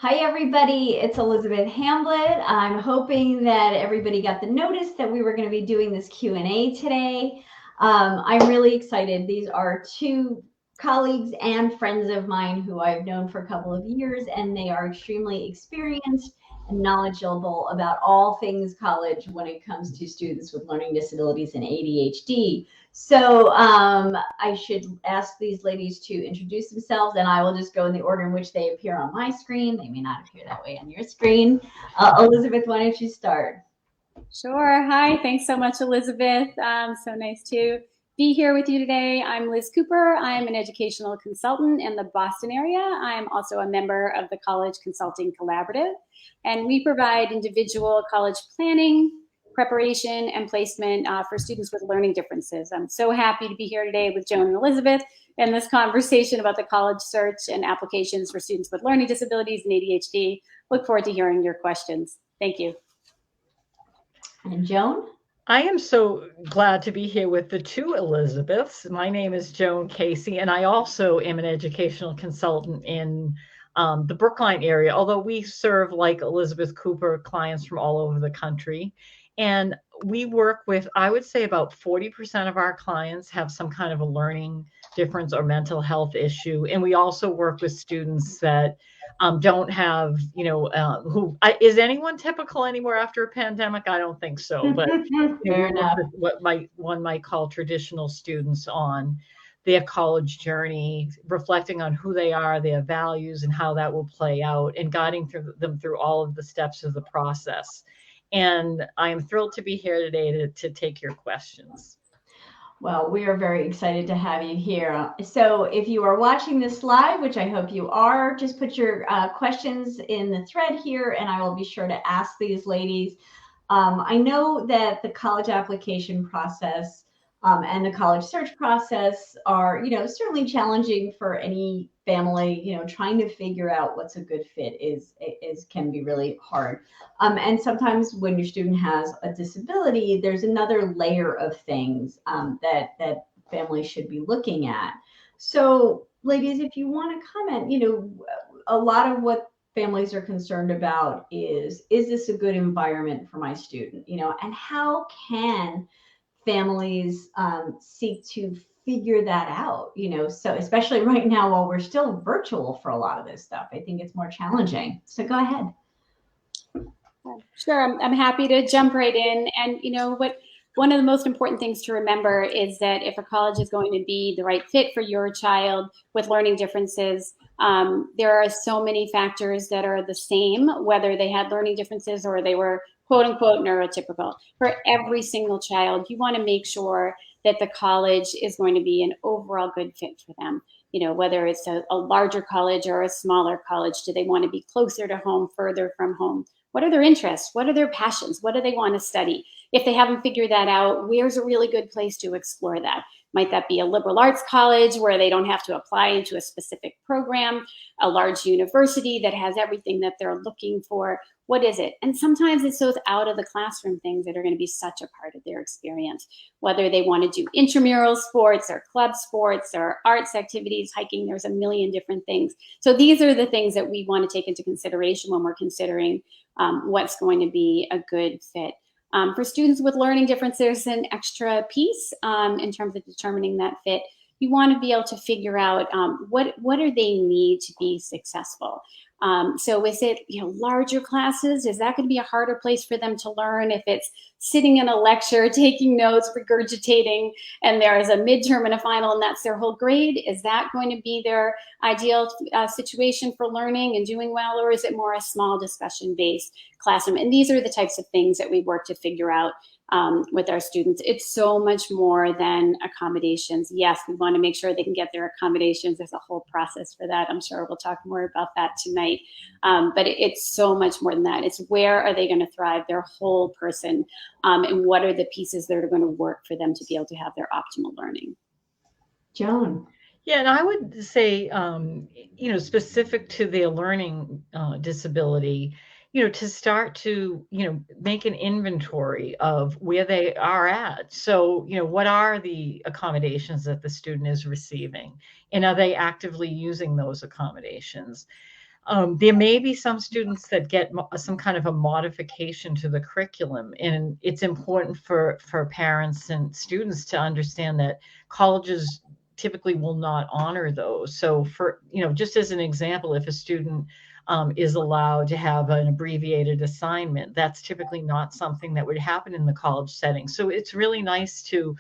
Hi, everybody. It's Elizabeth Hamblett. I'm hoping that everybody got the notice that we were going to be doing this Q&A today. I'm really excited. These are two colleagues and friends of mine who I've known for a couple of years, and they are extremely experienced and knowledgeable about all things college when it comes to students with learning disabilities and ADHD. So I should ask these ladies to introduce themselves, and I will just go in the order in which they appear on my screen. They may not appear that way on your screen. Elizabeth, why don't you start? Sure. Hi. Thanks so much, Elizabeth. So nice to be here with you today. I'm Liz Cooper. I'm an educational consultant in the Boston area. I'm also a member of the College Consulting Collaborative, and we provide individual college planning, preparation, and placement for students with learning differences. I'm so happy to be here today with Joan and Elizabeth in this conversation about the college search and applications for students with learning disabilities and ADHD. Look forward to hearing your questions. Thank you. And Joan? I am so glad to be here with the two Elizabeths. My name is Joan Casey, and I also am an educational consultant in the Brookline area, although we serve, like Elizabeth Cooper, clients from all over the country. And we work with, I would say, about 40% of our clients have some kind of a learning difference or mental health issue. And we also work with students that don't have, is anyone typical anymore after a pandemic? I don't think so, but Fair enough. what one might call traditional students on their college journey, reflecting on who they are, their values, and how that will play out, and guiding them through all of the steps of the process. And I am thrilled to be here today to take your questions. Well, we are very excited to have you here. So if you are watching this live, which I hope you are, just put your questions in the thread here, and I will be sure to ask these ladies. I know that the college application process and the college search process are, certainly challenging for any family. Trying to figure out what's a good fit is can be really hard. And sometimes when your student has a disability, there's another layer of things that families should be looking at. So, ladies, if you want to comment, a lot of what families are concerned about is this a good environment for my student, and how can families seek to figure that out, so especially right now while we're still virtual for a lot of this stuff, I think it's more challenging. So go ahead. Sure, I'm happy to jump right in. And one of the most important things to remember is that if a college is going to be the right fit for your child with learning differences, there are so many factors that are the same, whether they had learning differences or they were quote unquote neurotypical. For every single child, you want to make sure that the college is going to be an overall good fit for them. Whether it's a larger college or a smaller college, do they want to be closer to home, further from home? What are their interests? What are their passions? What do they want to study? If they haven't figured that out, where's a really good place to explore that? Might that be a liberal arts college where they don't have to apply into a specific program, a large university that has everything that they're looking for? What is it? And sometimes it's those out of the classroom things that are going to be such a part of their experience, whether they want to do intramural sports or club sports or arts activities, hiking. There's a million different things. So these are the things that we want to take into consideration when we're considering what's going to be a good fit. For students with learning differences, there's an extra piece in terms of determining that fit. You want to be able to figure out what do they need to be successful. So is it larger classes? Is that going to be a harder place for them to learn? If it's sitting in a lecture, taking notes, regurgitating, and there is a midterm and a final, and that's their whole grade, is that going to be their ideal situation for learning and doing well, or is it more a small discussion-based classroom? And these are the types of things that we work to figure out with our students. It's so much more than accommodations. Yes, we want to make sure they can get their accommodations. There's a whole process for that. I'm sure we'll talk more about that tonight. But it's so much more than that. It's where are they going to thrive, their whole person, and what are the pieces that are going to work for them to be able to have their optimal learning. Joan. Yeah, and I would say, specific to their learning disability, to start to, make an inventory of where they are at. So, what are the accommodations that the student is receiving? And are they actively using those accommodations? There may be some students that get some kind of a modification to the curriculum, and it's important for parents and students to understand that colleges typically will not honor those. So for, just as an example, if a student is allowed to have an abbreviated assignment, that's typically not something that would happen in the college setting. So it's really nice to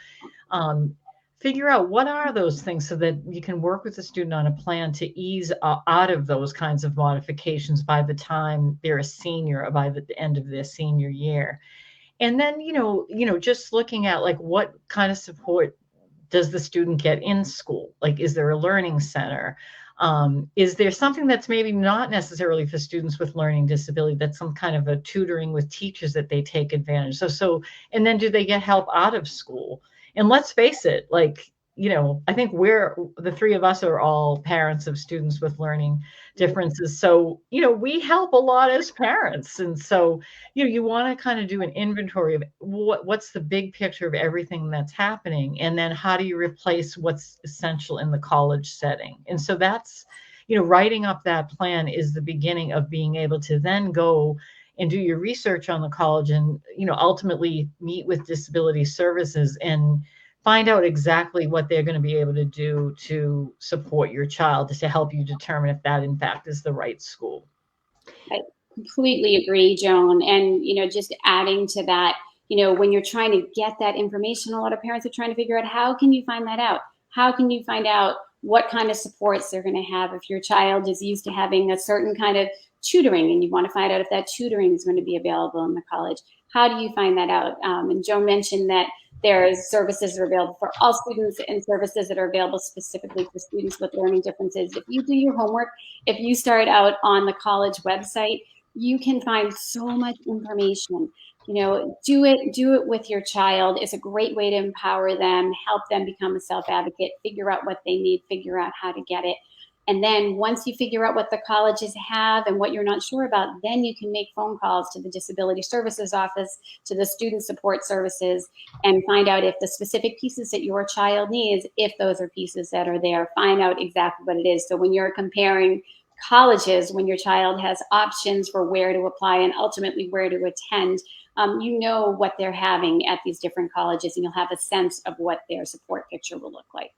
um, figure out what are those things so that you can work with the student on a plan to ease out of those kinds of modifications by the time they're a senior or by the end of their senior year. And then, just looking at like what kind of support does the student get in school? Like, is there a learning center? Is there something that's maybe not necessarily for students with learning disability, that's some kind of a tutoring with teachers that they take advantage? And then do they get help out of school? And let's face it, like, I think the three of us are all parents of students with learning differences. So, we help a lot as parents. And so, you want to kind of do an inventory of what's the big picture of everything that's happening, and then how do you replace what's essential in the college setting. And so that's, writing up that plan is the beginning of being able to then go and do your research on the college and, ultimately meet with disability services and find out exactly what they're going to be able to do to support your child, to help you determine if that in fact is the right school. I completely agree, Joan. And, just adding to that, when you're trying to get that information, a lot of parents are trying to figure out, how can you find that out? How can you find out what kind of supports they're going to have if your child is used to having a certain kind of tutoring and you want to find out if that tutoring is going to be available in the college? How do you find that out? And Joan mentioned that there's services that are available for all students and services that are available specifically for students with learning differences. If you do your homework, if you start out on the college website, you can find so much information. Do it with your child. It's a great way to empower them, help them become a self-advocate, figure out what they need, figure out how to get it. And then once you figure out what the colleges have and what you're not sure about, then you can make phone calls to the Disability Services Office, to the Student Support Services, and find out if the specific pieces that your child needs, if those are pieces that are there, find out exactly what it is. So when you're comparing colleges, when your child has options for where to apply and ultimately where to attend, you know what they're having at these different colleges, and you'll have a sense of what their support picture will look like.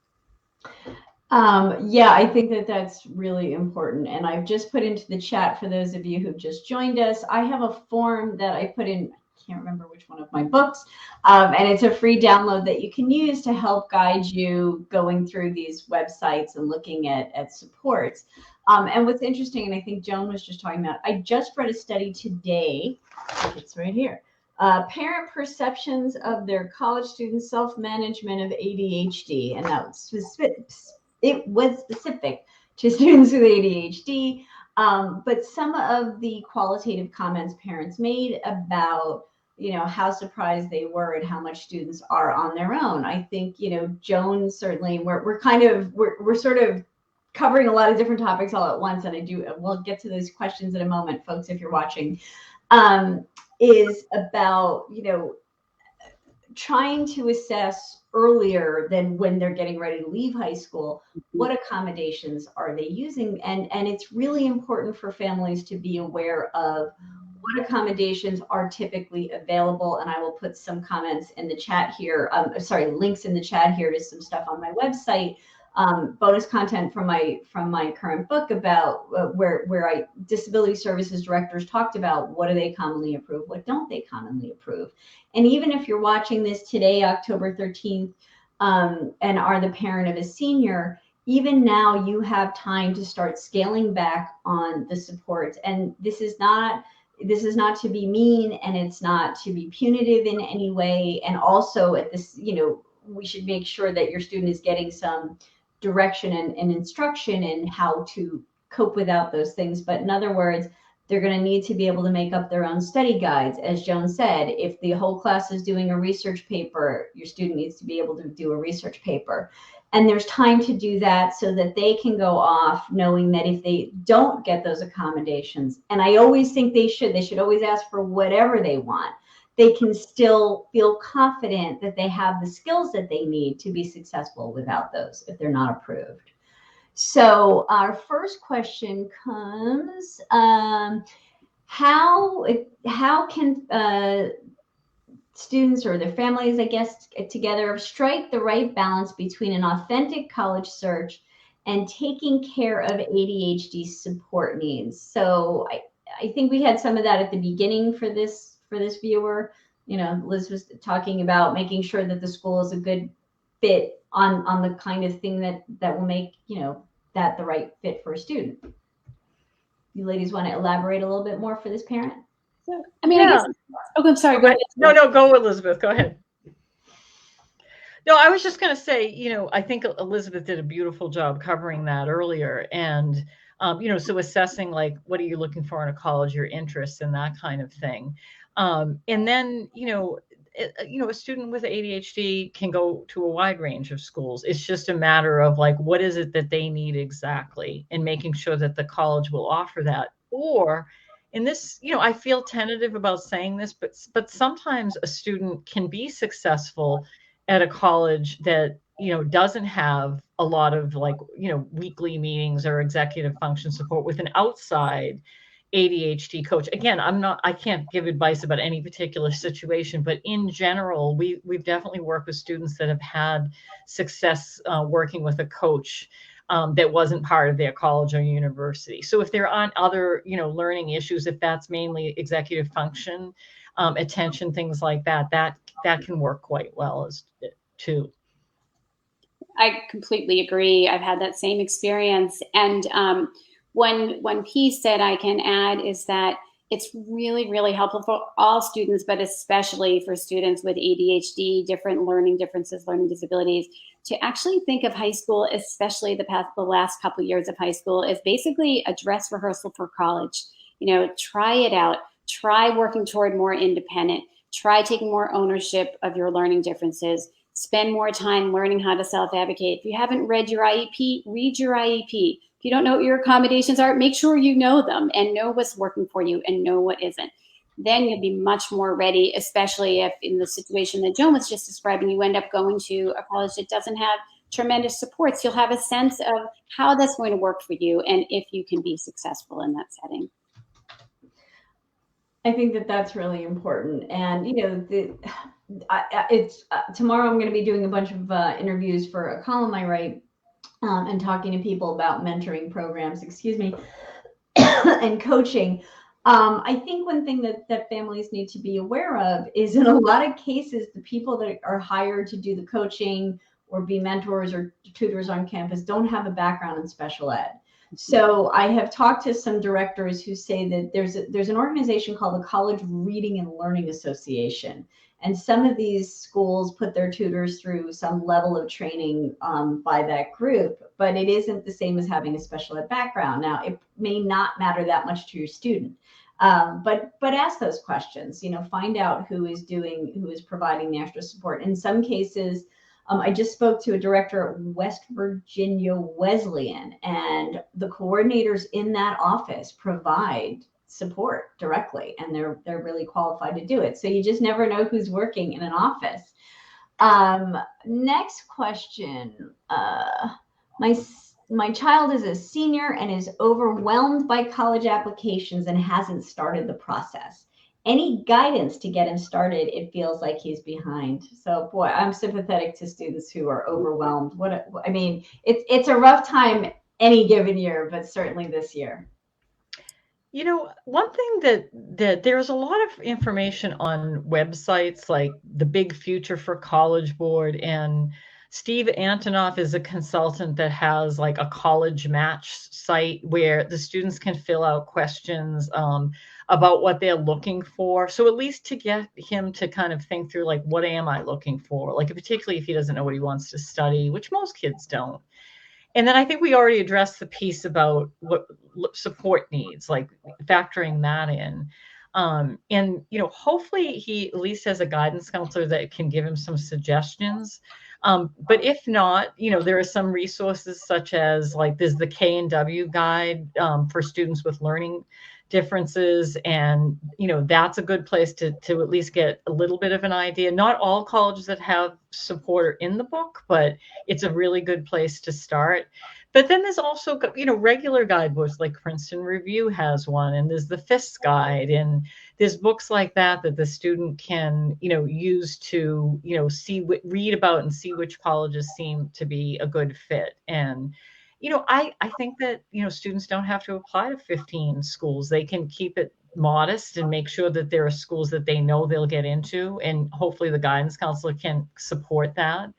Yeah, I think that that's really important. And I've just put into the chat for those of you who've just joined us, I have a form that I put in, I can't remember which one of my books, and it's a free download that you can use to help guide you going through these websites and looking at supports. And what's interesting, and I think Joan was just talking about, I just read a study today, it's right here, parent perceptions of their college students' self-management of ADHD, and that was specific to students with ADHD, but some of the qualitative comments parents made about, how surprised they were at how much students are on their own. I think, Joan, certainly we're sort of covering a lot of different topics all at once, and we'll get to those questions in a moment, folks, if you're watching, is about, trying to assess earlier than when they're getting ready to leave high school, what accommodations are they using? And it's really important for families to be aware of what accommodations are typically available. And I will put some comments in the chat here, links in the chat here to some stuff on my website, bonus content from my current book about where disability services directors talked about what do they commonly approve, what don't they commonly approve. And even if you're watching this today, October 13th, and are the parent of a senior, even now you have time to start scaling back on the supports. And this is not to be mean, and it's not to be punitive in any way. And also at this, we should make sure that your student is getting some direction and instruction in how to cope without those things. But in other words, they're going to need to be able to make up their own study guides. As Joan said, if the whole class is doing a research paper, your student needs to be able to do a research paper. And there's time to do that so that they can go off knowing that if they don't get those accommodations, and I always think they should always ask for whatever they want, they can still feel confident that they have the skills that they need to be successful without those if they're not approved. So our first question comes, how can students or their families, I guess, together strike the right balance between an authentic college search and taking care of ADHD support needs? So I think we had some of that at the beginning for this viewer. You know, Liz was talking about making sure that the school is a good fit on the kind of thing that will make, you know, that the right fit for a student. You ladies want to elaborate a little bit more for this parent? So, I mean, I guess. Oh, I'm sorry. Go ahead. No, go, Elizabeth. Go ahead. No, I was just going to say, you know, I think Elizabeth did a beautiful job covering that earlier. And, you know, so assessing like, what are you looking for in a college, your interests and that kind of thing. And then, you know, a student with ADHD can go to a wide range of schools. It's just a matter of like, what is it that they need exactly, and making sure that the college will offer that. Or in this, you know, I feel tentative about saying this, but sometimes a student can be successful at a college that, you know, doesn't have a lot of like, you know, weekly meetings or executive function support with an outside ADHD coach. Again, I can't give advice about any particular situation, but in general, we've definitely worked with students that have had success working with a coach that wasn't part of their college or university. So if there aren't other, you know, learning issues, if that's mainly executive function, attention, things like that, that can work quite well as too. I completely agree. I've had that same experience. And one piece that I can add is that it's really, really helpful for all students, but especially for students with ADHD, different learning differences, learning disabilities, to actually think of high school, especially the last couple of years of high school, as basically a dress rehearsal for college. You know, try it out. Try working toward more independent. Try taking more ownership of your learning differences. Spend more time learning how to self-advocate. If you haven't read your IEP, read your IEP. If you don't know what your accommodations are, make sure you know them and know what's working for you and know what isn't. Then you'll be much more ready, especially if in the situation that Joan was just describing, you end up going to a college that doesn't have tremendous supports. You'll have a sense of how that's going to work for you and if you can be successful in that setting. I think that that's really important. And, you know, it's tomorrow I'm going to be doing a bunch of interviews for a column I write and talking to people about mentoring programs, and coaching. I think one thing that families need to be aware of is in a lot of cases, the people that are hired to do the coaching or be mentors or tutors on campus don't have a background in special ed. So I have talked to some directors who say that there's an organization called the College Reading and Learning Association. And some of these schools put their tutors through some level of training by that group, but it isn't the same as having a special ed background. Now, it may not matter that much to your student, but ask those questions. You know, find out who is providing the extra support. In some cases, I just spoke to a director at West Virginia Wesleyan, and the coordinators in that office provide support directly, and they're really qualified to do it. So you just never know who's working in an office. Next question. My child is a senior and is overwhelmed by college applications and hasn't started the process. Any guidance to get him started? It feels like he's behind. So, boy, I'm sympathetic to students who are overwhelmed. I mean, it's a rough time any given year, but certainly this year. You know, one thing that there's a lot of information on websites like the Big Future for College Board, and Steve Antonoff is a consultant that has like a college match site where the students can fill out questions about what they're looking for. So at least to get him to kind of think through, like, what am I looking for? Like, particularly if he doesn't know what he wants to study, which most kids don't. And then I think we already addressed the piece about what support needs, like factoring that in. And, you know, hopefully he at least has a guidance counselor that can give him some suggestions. But if not, you know, there are some resources such as like there's the K&W guide for students with learning differences, and that's a good place to at least get a little bit of an idea. Not all colleges that have support are in the book, but it's a really good place to start. But then there's also regular guidebooks, like Princeton Review has one, and there's the FIST guide, and there's books like that the student can use to read about and see which colleges seem to be a good fit. And I think that students don't have to apply to 15 schools. They can keep it modest and make sure that there are schools that they know they'll get into, and hopefully the guidance counselor can support that.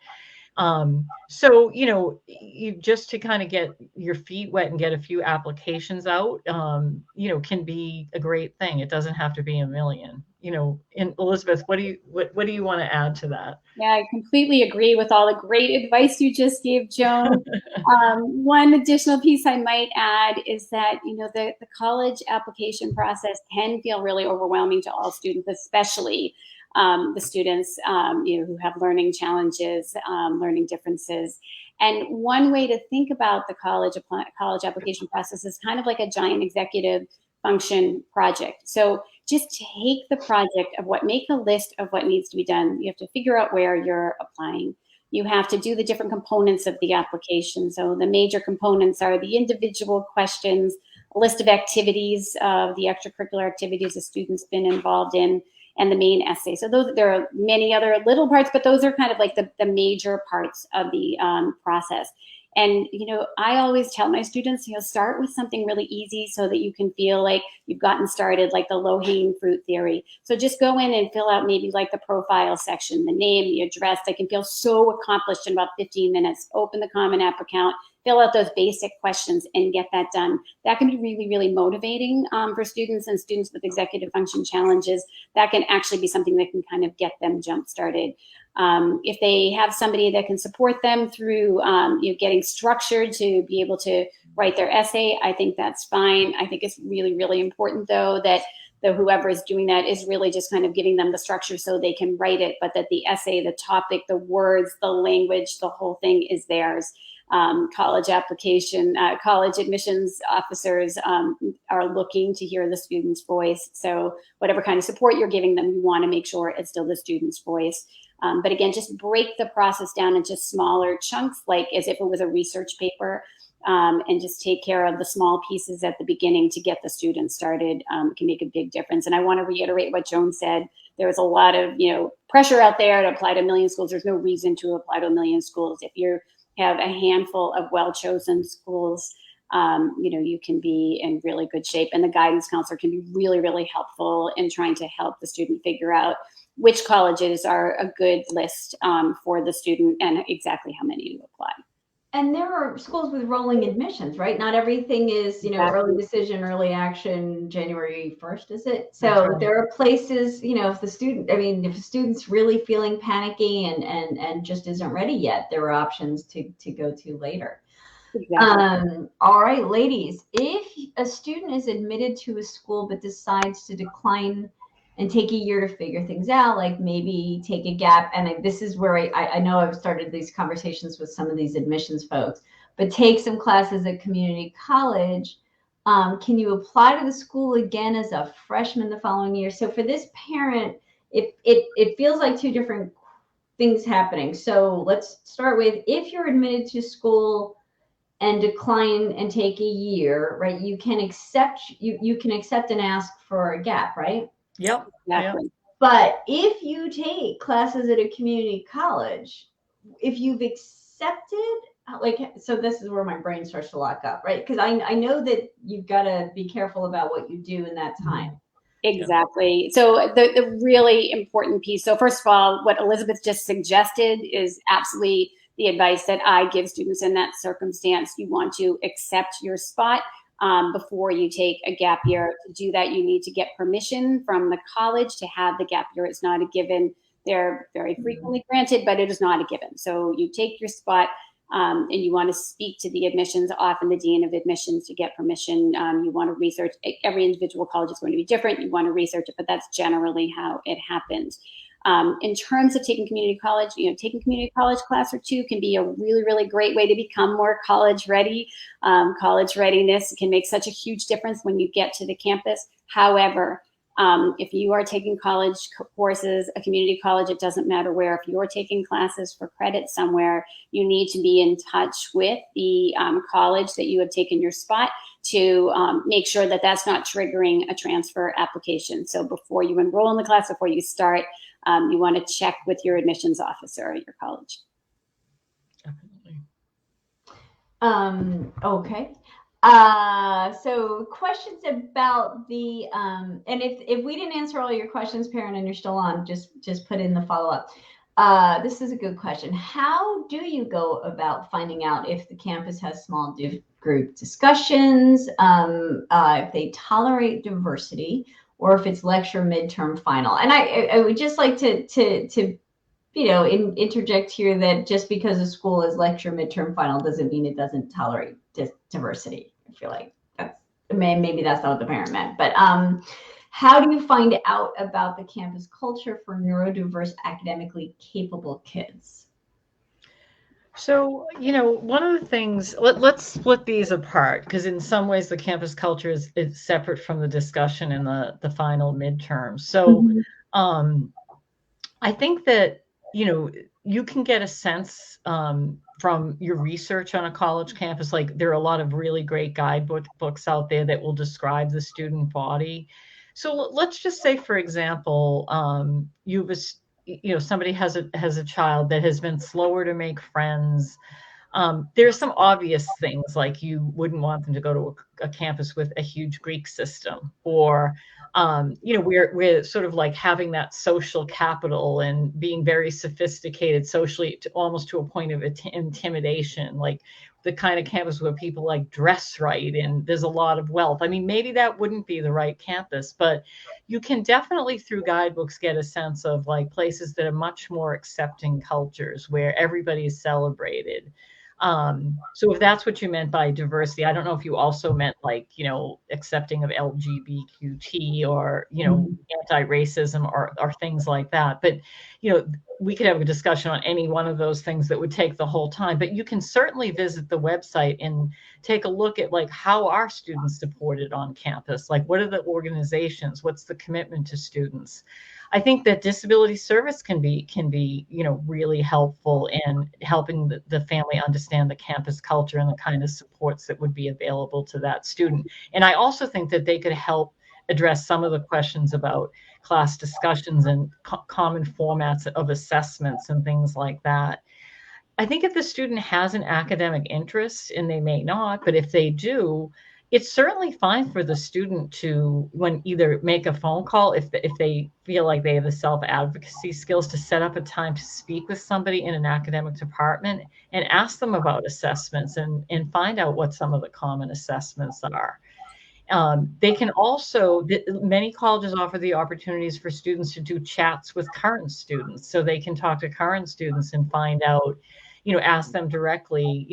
So, you just to kind of get your feet wet and get a few applications out, can be a great thing. It doesn't have to be a million, and Elizabeth, what do you want to add to that? Yeah, I completely agree with all the great advice you just gave, Joan. One additional piece I might add is that, the college application process can feel really overwhelming to all students, especially the students, who have learning challenges, learning differences. And one way to think about the college application process is kind of like a giant executive function project. So just take the project of make a list of what needs to be done. You have to figure out where you're applying. You have to do the different components of the application. So the major components are the individual questions, a list of activities, the extracurricular activities the student's been involved in, and the main essay. So there are many other little parts, but those are kind of like the major parts of the process. And, I always tell my students, start with something really easy so that you can feel like you've gotten started, like the low-hanging fruit theory. So just go in and fill out maybe like the profile section, the name, the address. They can feel so accomplished in about 15 minutes. Open the Common App account, fill out those basic questions, and get that done. That can be really, really motivating for students and students with executive function challenges. That can actually be something that can kind of get them jump-started. If they have somebody that can support them through getting structured to be able to write their essay, I think that's fine. I think it's really, really important, though, that whoever is doing that is really just kind of giving them the structure so they can write it, but that the essay, the topic, the words, the language, the whole thing is theirs. College admissions officers are looking to hear the student's voice. So whatever kind of support you're giving them, you want to make sure it's still the student's voice. But again, just break the process down into smaller chunks, like as if it was a research paper, and just take care of the small pieces at the beginning to get the students started. Can make a big difference. And I want to reiterate what Joan said. There was a lot of pressure out there to apply to a million schools. There's no reason to apply to a million schools. If you have a handful of well-chosen schools, you can be in really good shape. And the guidance counselor can be really, really helpful in trying to help the student figure out which colleges are a good list for the student and exactly how many to apply. And there are schools with rolling admissions, right? Not everything is, Exactly. early decision, early action, January 1st, is it? So right. There are places, if the student's really feeling panicky and just isn't ready yet, there are options to go to later. Exactly. All right, ladies, if a student is admitted to a school but decides to decline and take a year to figure things out, like maybe take a gap. And this is where I know I've started these conversations with some of these admissions folks, but take some classes at community college. Can you apply to the school again as a freshman the following year? So for this parent, it feels like two different things happening. So let's start with, if you're admitted to school and decline and take a year, right? You can accept and ask for a gap, right? Yep. Exactly. Yep. But if you take classes at a community college, if you've accepted, so this is where my brain starts to lock up, right? Because I know that you've got to be careful about what you do in that time. Exactly. So the really important piece. So first of all, what Elizabeth just suggested is absolutely the advice that I give students in that circumstance. You want to accept your spot before you take a gap year. To do that, you need to get permission from the college to have the gap year. It's not a given. They're very frequently granted, but it is not a given. So you take your spot and you want to speak to the admissions, often the dean of admissions, to get permission. You want to research. Every individual college is going to be different. You want to research it, but that's generally how it happens. In terms of taking community college, taking community college class or two can be a really, really great way to become more college ready. College readiness can make such a huge difference when you get to the campus. However, if you are taking college courses, a community college, it doesn't matter where. If you're taking classes for credit somewhere, you need to be in touch with the college that you have taken your spot to make sure that that's not triggering a transfer application. So before you enroll in the class, before you start, you want to check with your admissions officer at your college. Definitely. Okay. So questions about the, and if we didn't answer all your questions, parent, and you're still on, just put in the follow-up. This is a good question. How do you go about finding out if the campus has small group discussions, if they tolerate diversity, or if it's lecture, midterm, final? And I would just like to interject here that just because a school is lecture, midterm, final doesn't mean it doesn't tolerate diversity. I feel like maybe that's not what the parent meant, but how do you find out about the campus culture for neurodiverse, academically capable kids? So, one of the things, let's split these apart, because in some ways the campus culture is separate from the discussion in the final midterm. So I think that, you can get a sense from your research on a college campus. Like, there are a lot of really great guidebooks out there that will describe the student body. So let's just say, for example, somebody has a child that has been slower to make friends. There's some obvious things, like you wouldn't want them to go to a campus with a huge Greek system, or we're sort of like having that social capital and being very sophisticated socially, almost to a point of intimidation, like the kind of campus where people like dress right and there's a lot of wealth. I mean, maybe that wouldn't be the right campus, but you can definitely through guidebooks get a sense of like places that are much more accepting cultures where everybody is celebrated. So if that's what you meant by diversity, I don't know if you also meant like, accepting of LGBTQ or, anti-racism or things like that. But, we could have a discussion on any one of those things that would take the whole time, but you can certainly visit the website and take a look at like, how are students supported on campus? Like, what are the organizations? What's the commitment to students? I think that disability service can be, really helpful in helping the family understand the campus culture and the kind of supports that would be available to that student. And I also think that they could help address some of the questions about class discussions and common formats of assessments and things like that. I think if the student has an academic interest, and they may not, but if they do, it's certainly fine for the student to either make a phone call if they feel like they have the self-advocacy skills, to set up a time to speak with somebody in an academic department and ask them about assessments and find out what some of the common assessments are. They can also, many colleges offer the opportunities for students to do chats with current students, so they can talk to current students and find out, ask them directly,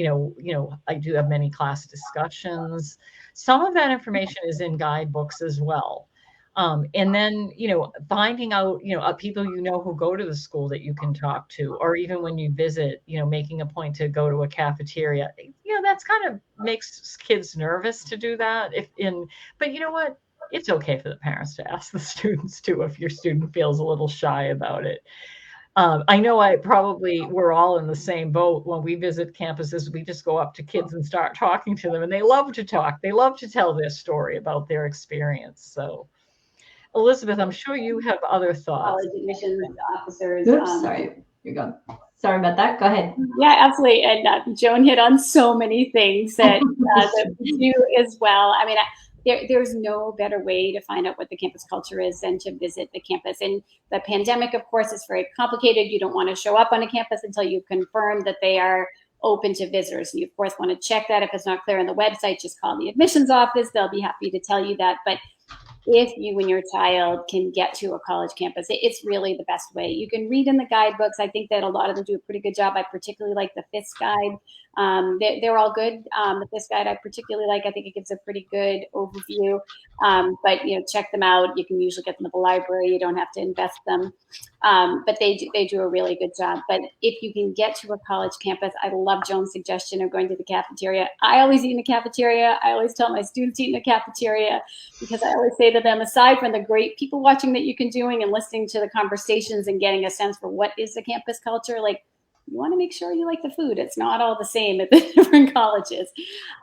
I do have many class discussions. Some of that information is in guidebooks as well. And then, finding out, people who go to the school that you can talk to, or even when you visit, making a point to go to a cafeteria, that's kind of makes kids nervous to do that. But you know what? It's okay for the parents to ask the students too, if your student feels a little shy about it. I know we're all in the same boat. When we visit campuses, we just go up to kids and start talking to them, and they love to talk. They love to tell their story about their experience. So, Elizabeth, I'm sure you have other thoughts. College admissions officers. Oops, sorry, you're gone. Sorry about that. Go ahead. Yeah, absolutely. And Joan hit on so many things that we do as well. I mean, there's no better way to find out what the campus culture is than to visit the campus. And the pandemic, of course, is very complicated. You don't want to show up on a campus until you confirm that they are open to visitors. And you, of course, want to check that. If it's not clear on the website, just call the admissions office. They'll be happy to tell you that. But if you and your child can get to a college campus, it's really the best way. You can read in the guidebooks. I think that a lot of them do a pretty good job. I particularly like the FIS guide They're all good. But this guide I particularly like. I think it gives a pretty good overview. But check them out. You can usually get them at the library. You don't have to invest them. But they do a really good job. But if you can get to a college campus, I love Joan's suggestion of going to the cafeteria. I always eat in the cafeteria. I always tell my students to eat in the cafeteria, because I always say to them, aside from the great people watching that you can doing and listening to the conversations and getting a sense for what is the campus culture, like, you want to make sure you like the food. It's not all the same at the different colleges.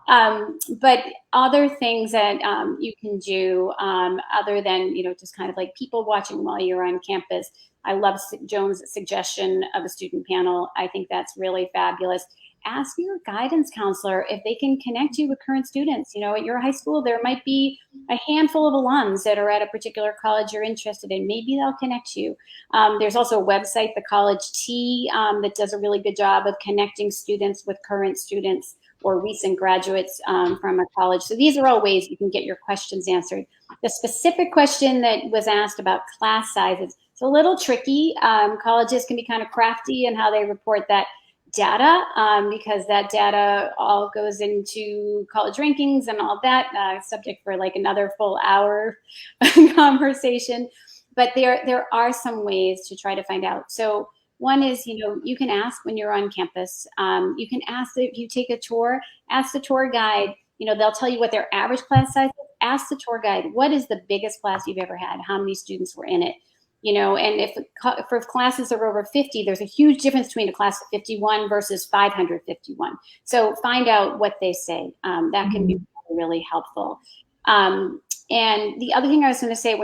But other things that you can do other than, just kind of like people watching while you're on campus. I love Joan's suggestion of a student panel. I think that's really fabulous. Ask your guidance counselor if they can connect you with current students. At your high school, there might be a handful of alums that are at a particular college you're interested in. Maybe they'll connect you. There's also a website, the College T, that does a really good job of connecting students with current students or recent graduates from a college. So these are all ways you can get your questions answered. The specific question that was asked about class sizes, it's a little tricky. Colleges can be kind of crafty in how they report that data, because that data all goes into college rankings and all that, subject for like another full hour conversation. But there are some ways to try to find out. So one is, you can ask when you're on campus. You can ask if you take a tour, ask the tour guide. They'll tell you what their average class size is. Ask the tour guide, what is the biggest class you've ever had? How many students were in it? And if for classes are over 50, there's a huge difference between a class of 51 versus 551. So find out what they say. That can be really helpful. And the other thing I was going to say,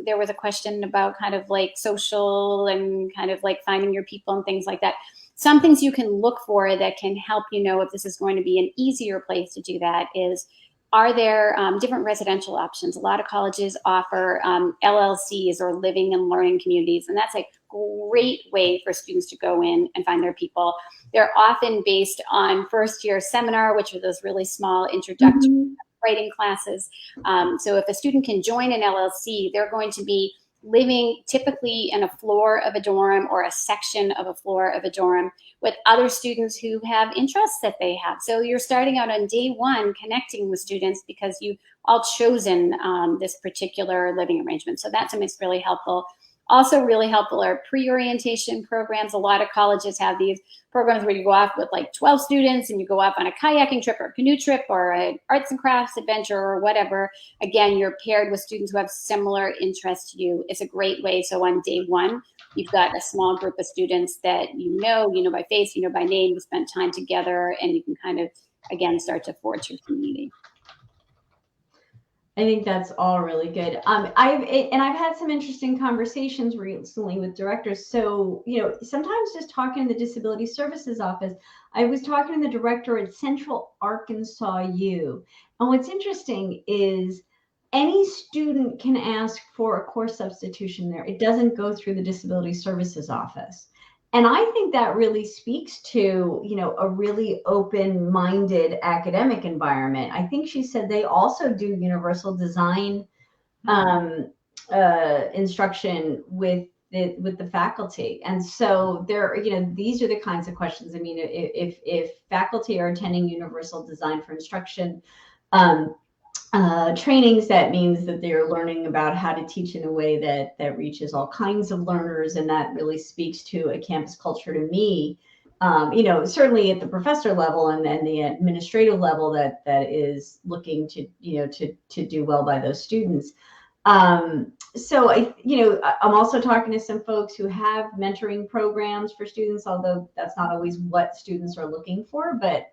there was a question about kind of like social and kind of like finding your people and things like that. Some things you can look for that can help if this is going to be an easier place to do that is, are there different residential options? A lot of colleges offer LLCs or living and learning communities, and that's a great way for students to go in and find their people. They're often based on first-year seminar, which are those really small introductory writing classes. So if a student can join an LLC, they're going to be living typically in a floor of a dorm or a section of a floor of a dorm with other students who have interests that they have. So you're starting out on day one connecting with students because you've all chosen this particular living arrangement. So that's something that's really helpful. Also really helpful are pre-orientation programs. A lot of colleges have these programs where you go off with like 12 students and you go off on a kayaking trip or a canoe trip or an arts and crafts adventure or whatever. Again, you're paired with students who have similar interests to you. It's a great way. So on day one, you've got a small group of students that you know by face, by name, you spent time together, and you can kind of, again, start to forge your community. I think that's all really good. I've had some interesting conversations recently with directors. So, sometimes just talking to the Disability Services Office, I was talking to the director at Central Arkansas U. And what's interesting is any student can ask for a course substitution there. It doesn't go through the Disability Services Office. And I think that really speaks to, a really open-minded academic environment. I think she said they also do universal design instruction with the faculty. And so these are the kinds of questions. I mean, if faculty are attending universal design for instruction trainings, that means that they're learning about how to teach in a way that reaches all kinds of learners, and that really speaks to a campus culture to me. Certainly at the professor level and then the administrative level that is looking to do well by those students. So I'm also talking to some folks who have mentoring programs for students, although that's not always what students are looking for, but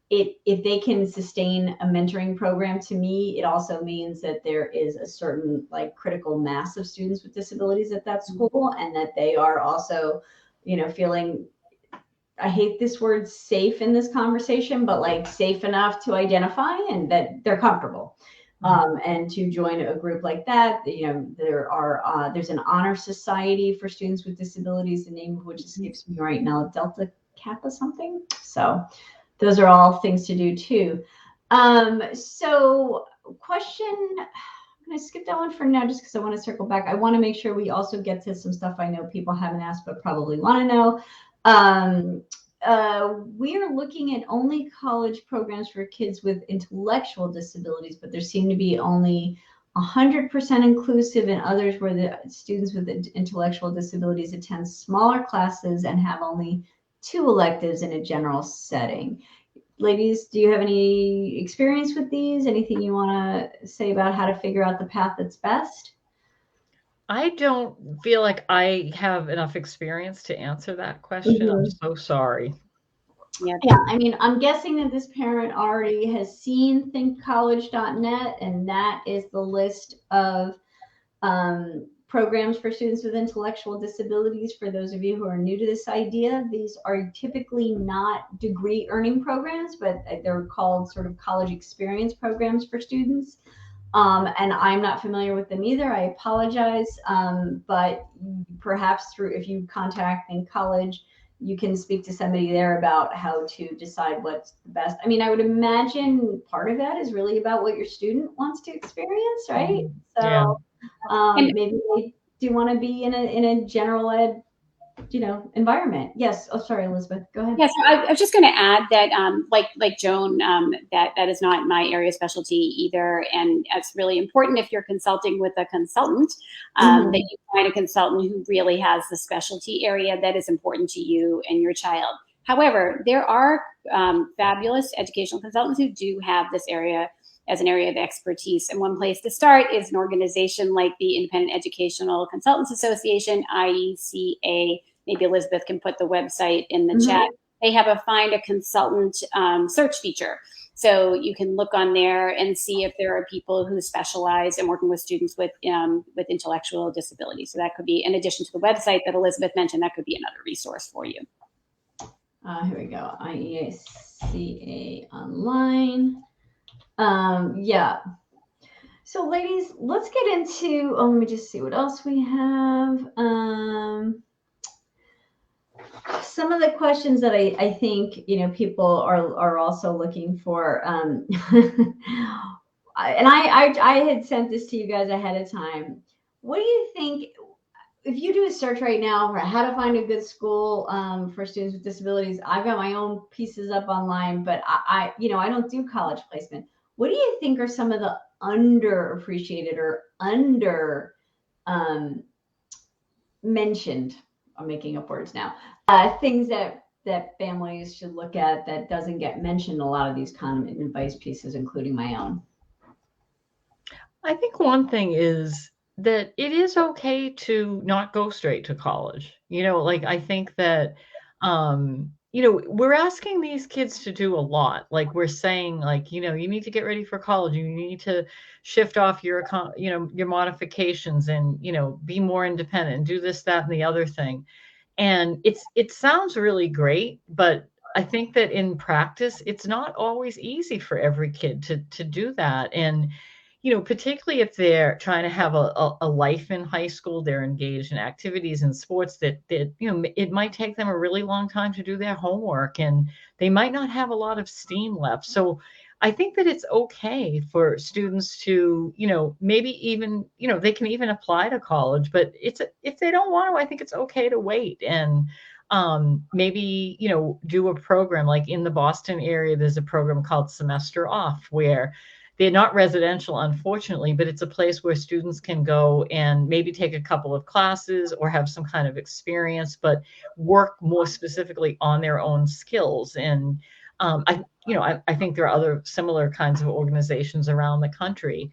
if they can sustain a mentoring program, to me, it also means that there is a certain critical mass of students with disabilities at that school, and that they are also, feeling, I hate this word safe in this conversation, but safe enough to identify and that they're comfortable. And to join a group like that, there's an honor society for students with disabilities, the name of which escapes me right now, Delta Kappa something. So those are all things to do too. So question, I'm going to skip that one for now just because I want to circle back. I want to make sure we also get to some stuff I know people haven't asked but probably want to know. we're looking at only college programs for kids with intellectual disabilities, but there seem to be only 100% inclusive and others where the students with intellectual disabilities attend smaller classes and have only 2 electives in a general setting. Ladies, do you have any experience with these? Anything you want to say about how to figure out the path that's best? I don't feel like I have enough experience to answer that question. I'm Mhm. so sorry. Yeah. Yeah, I mean, I'm guessing that this parent already has seen thinkcollege.net, and that is the list of programs for students with intellectual disabilities. For those of you who are new to this idea, these are typically not degree earning programs, but they're called sort of college experience programs for students. And I'm not familiar with them either. I apologize. But perhaps through, if you contact Think College, you can speak to somebody there about how to decide what's the best. I mean, I would imagine part of that is really about what your student wants to experience, right? Yeah. So And maybe they do want to be in a general ed, environment. Yes. Oh, sorry, Elizabeth. Go ahead. yes, I was just going to add that, like Joan, that is not my area of specialty either, and it's really important if you're consulting with a consultant that you find a consultant who really has the specialty area that is important to you and your child. However, there are fabulous educational consultants who do have this area as an area of expertise, and one place to start is an organization like the Independent Educational Consultants Association, IECA. Maybe Elizabeth can put the website in the chat. They have a find a consultant search feature. So you can look on there and see if there are people who specialize in working with students with intellectual disabilities. So that could be, in addition to the website that Elizabeth mentioned, that could be another resource for you. Here we go. IECA online. Yeah. So ladies, let's get into, let me just see what else we have. Some of the questions that I think, people are also looking for. And I had sent this to you guys ahead of time. What do you think, if you do a search right now for how to find a good school for students with disabilities? I've got my own pieces up online, but I don't do college placement. What do you think are some of the underappreciated or under mentioned? I'm making up words now. Things that families should look at that doesn't get mentioned in a lot of these kind of advice pieces, including my own. I think one thing is that it is okay to not go straight to college. Like I think that we're asking these kids to do a lot. Like we're saying, like, you need to get ready for college. You need to shift off your modifications and, be more independent and do this, that, and the other thing. And it sounds really great, but I think that in practice, it's not always easy for every kid to do that. And particularly if they're trying to have a life in high school, they're engaged in activities and sports that it might take them a really long time to do their homework, and they might not have a lot of steam left. So I think that it's okay for students to, maybe even, they can even apply to college, but if they don't want to, I think it's okay to wait and maybe, do a program like in the Boston area. There's a program called Semester Off where they're not residential, unfortunately, but it's a place where students can go and maybe take a couple of classes or have some kind of experience, but work more specifically on their own skills. And I think there are other similar kinds of organizations around the country.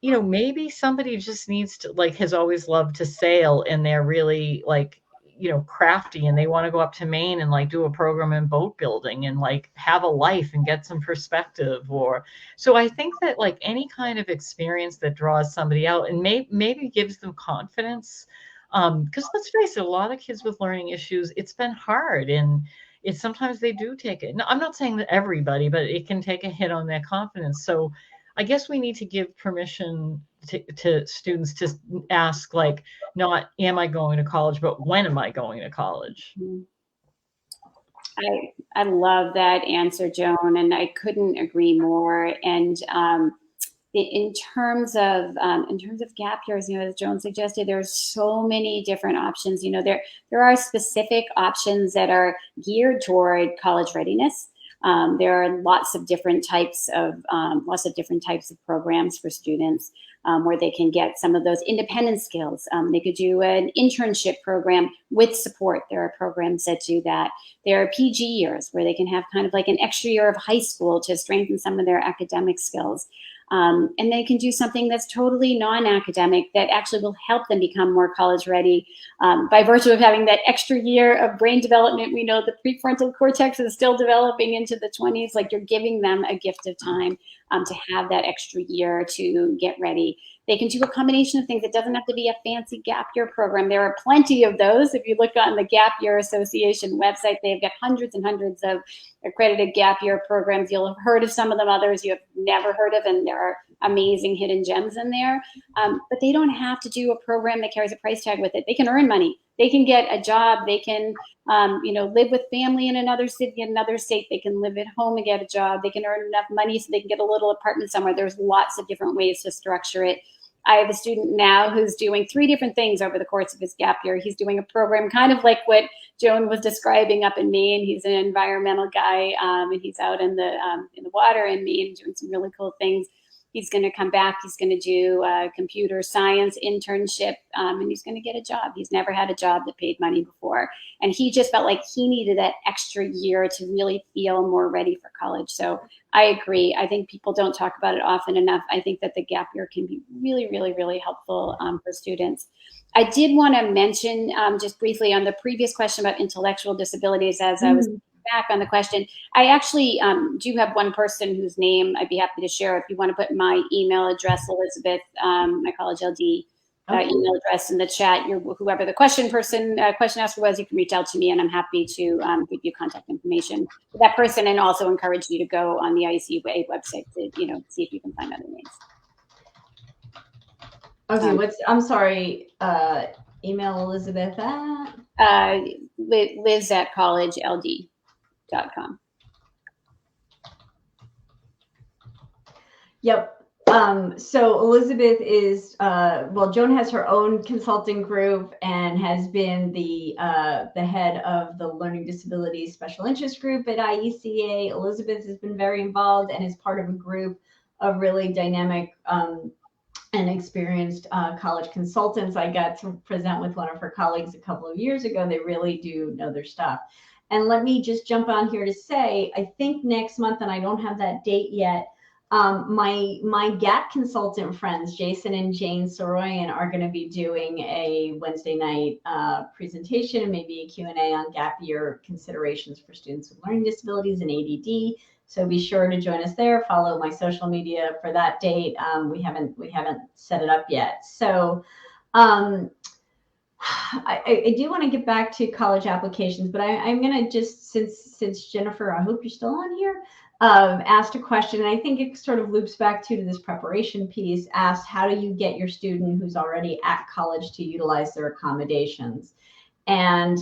Maybe somebody just needs to, like, has always loved to sail and they're really like, crafty and they want to go up to Maine and like do a program in boat building and like have a life and get some perspective. So I think that like any kind of experience that draws somebody out and maybe gives them confidence. Because let's face it, a lot of kids with learning issues, it's been hard and sometimes they do take it. No, I'm not saying that everybody, but it can take a hit on their confidence. So I guess we need to give permission to students to ask, like, not am I going to college, but when am I going to college? I love that answer, Joan, and I couldn't agree more. And in terms of gap years, as Joan suggested, there's so many different options. There are specific options that are geared toward college readiness. There are lots of different types of programs for students where they can get some of those independent skills. They could do an internship program with support. There are programs that do that. There are PG years where they can have kind of like an extra year of high school to strengthen some of their academic skills. And they can do something that's totally non-academic that actually will help them become more college ready by virtue of having that extra year of brain development. We know the prefrontal cortex is still developing into the 20s. Like, you're giving them a gift of time to have that extra year to get ready. They can do a combination of things. It doesn't have to be a fancy gap year program. There are plenty of those. If you look on the Gap Year Association website, they've got hundreds and hundreds of accredited gap year programs. You'll have heard of some of them, others you have never heard of, and there are amazing hidden gems in there. But they don't have to do a program that carries a price tag with it. They can earn money. They can get a job. They can live with family in another city, in another state. They can live at home and get a job. They can earn enough money so they can get a little apartment somewhere. There's lots of different ways to structure it. I have a student now who's doing 3 different things over the course of his gap year. He's doing a program kind of like what Joan was describing up in Maine. He's an environmental guy, and he's out in the water in Maine doing some really cool things. He's going to come back. He's going to do a computer science internship, and he's going to get a job. He's never had a job that paid money before. And he just felt like he needed that extra year to really feel more ready for college. So I agree. I think people don't talk about it often enough. I think that the gap year can be really, really, really helpful for students. I did want to mention just briefly on the previous question about intellectual disabilities, as I was back on the question, I actually do have one person whose name I'd be happy to share. If you want to put my email address, Elizabeth, my college LD email address in the chat, whoever the question asker was, you can reach out to me and I'm happy to give you contact information for that person, and also encourage you to go on the IECA website to see if you can find other names. Okay, I'm sorry, email Elizabeth at? Liz at collegeld.com. Yep. So Elizabeth is, Joan has her own consulting group and has been the head of the Learning Disabilities Special Interest Group at IECA. Elizabeth has been very involved and is part of a group of really dynamic and experienced college consultants. I got to present with one of her colleagues a couple of years ago. They really do know their stuff. And let me just jump on here to say, I think next month, and I don't have that date yet, my GAP consultant friends, Jason and Jane Soroyan, are going to be doing a Wednesday night presentation and maybe a Q&A on gap year considerations for students with learning disabilities and ADD. So be sure to join us there. Follow my social media for that date. We haven't set it up yet. So I do want to get back to college applications, but I'm going to just, since Jennifer, I hope you're still on here, asked a question, and I think it sort of loops back to this preparation piece, asked, how do you get your student who's already at college to utilize their accommodations? And,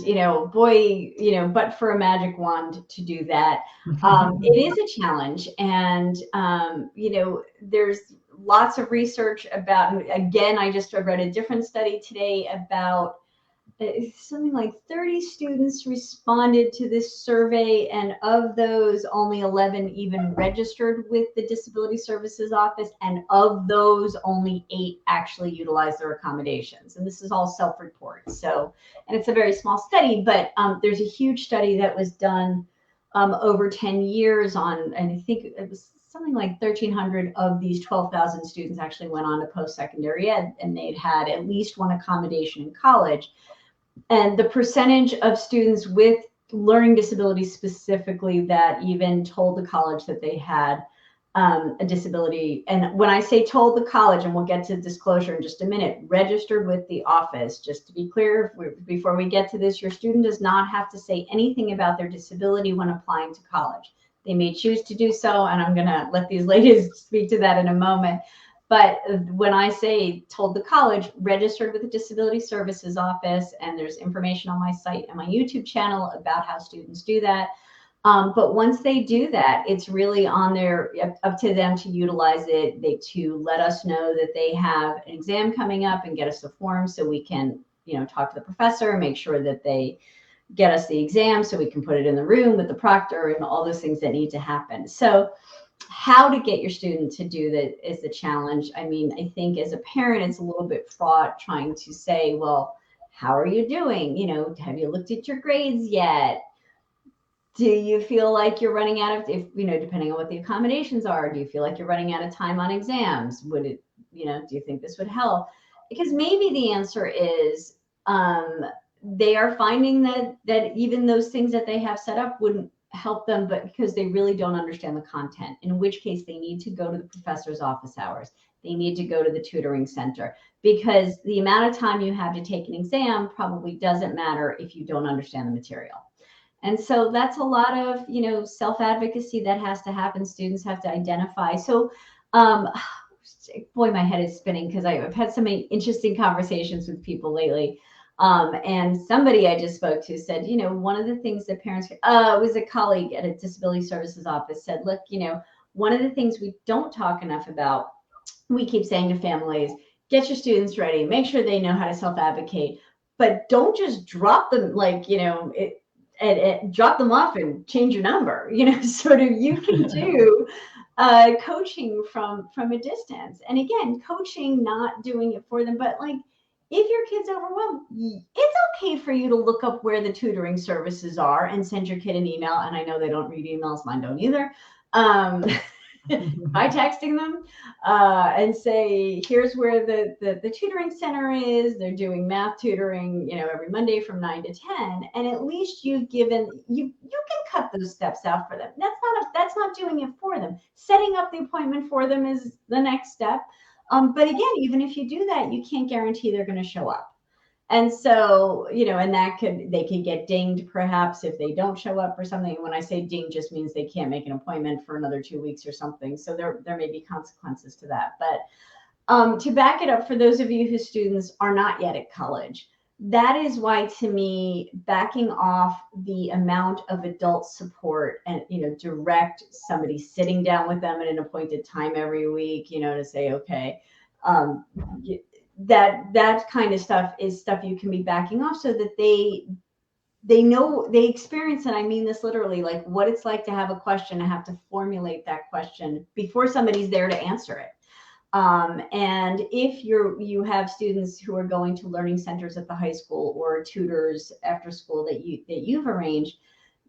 but for a magic wand to do that, it is a challenge. And, there's lots of research about, again, I just read a different study today about something like 30 students responded to this survey, and of those, only 11 even registered with the Disability Services Office, and of those, only 8 actually utilized their accommodations. And this is all self-report. So, and it's a very small study, but there's a huge study that was done over 10 years on, and I think it was something like 1,300 of these 12,000 students actually went on to post-secondary ed, and they'd had at least one accommodation in college. And the percentage of students with learning disabilities specifically that even told the college that they had a disability, and when I say told the college, and we'll get to disclosure in just a minute, registered with the office. Just to be clear, before we get to this, your student does not have to say anything about their disability when applying to college. They may choose to do so, and I'm going to let these ladies speak to that in a moment. But when I say told the college, registered with the Disability Services Office, and there's information on my site and my YouTube channel about how students do that. But once they do that, it's really on their up to them to utilize it. To let us know that they have an exam coming up and get us the form so we can, talk to the professor and make sure that they get us the exam so we can put it in the room with the proctor and all those things that need to happen. So how to get your student to do that is the challenge. I mean, I think as a parent, it's a little bit fraught trying to say, well, how are you doing? Have you looked at your grades yet? Do you feel like you're running out of, if depending on what the accommodations are, do you feel like you're running out of time on exams? Would it, do you think this would help? Because maybe the answer is they are finding that even those things that they have set up wouldn't help them, but because they really don't understand the content, in which case they need to go to the professor's office hours. They need to go to the tutoring center, because the amount of time you have to take an exam probably doesn't matter if you don't understand the material. And so that's a lot of, self-advocacy that has to happen. Students have to identify. So, boy, my head is spinning because I've had so many interesting conversations with people lately. And somebody I just spoke to said, one of the things that parents, it was a colleague at a disability services office, said, look, one of the things we don't talk enough about, we keep saying to families, get your students ready, make sure they know how to self-advocate, but don't just drop them and drop them off and change your number. Sort of, you can do coaching from a distance. And again, coaching, not doing it for them, but like, if your kid's overwhelmed, it's okay for you to look up where the tutoring services are and send your kid an email. And I know they don't read emails, mine don't either. By texting them and say, here's where the tutoring center is. They're doing math tutoring, every Monday from 9 to 10. And at least you've given, you can cut those steps out for them. That's not doing it for them. Setting up the appointment for them is the next step. But again, even if you do that, you can't guarantee they're going to show up. And so, and they could get dinged perhaps if they don't show up or something. And when I say ding, just means they can't make an appointment for another 2 weeks or something. So there may be consequences to that. But to back it up, for those of you whose students are not yet at college, that is why, to me, backing off the amount of adult support and, direct somebody sitting down with them at an appointed time every week, to say, okay, that kind of stuff is stuff you can be backing off so that they know, they experience, and I mean this literally, like what it's like to have a question and have to formulate that question before somebody's there to answer it. And if you have students who are going to learning centers at the high school or tutors after school that you've arranged,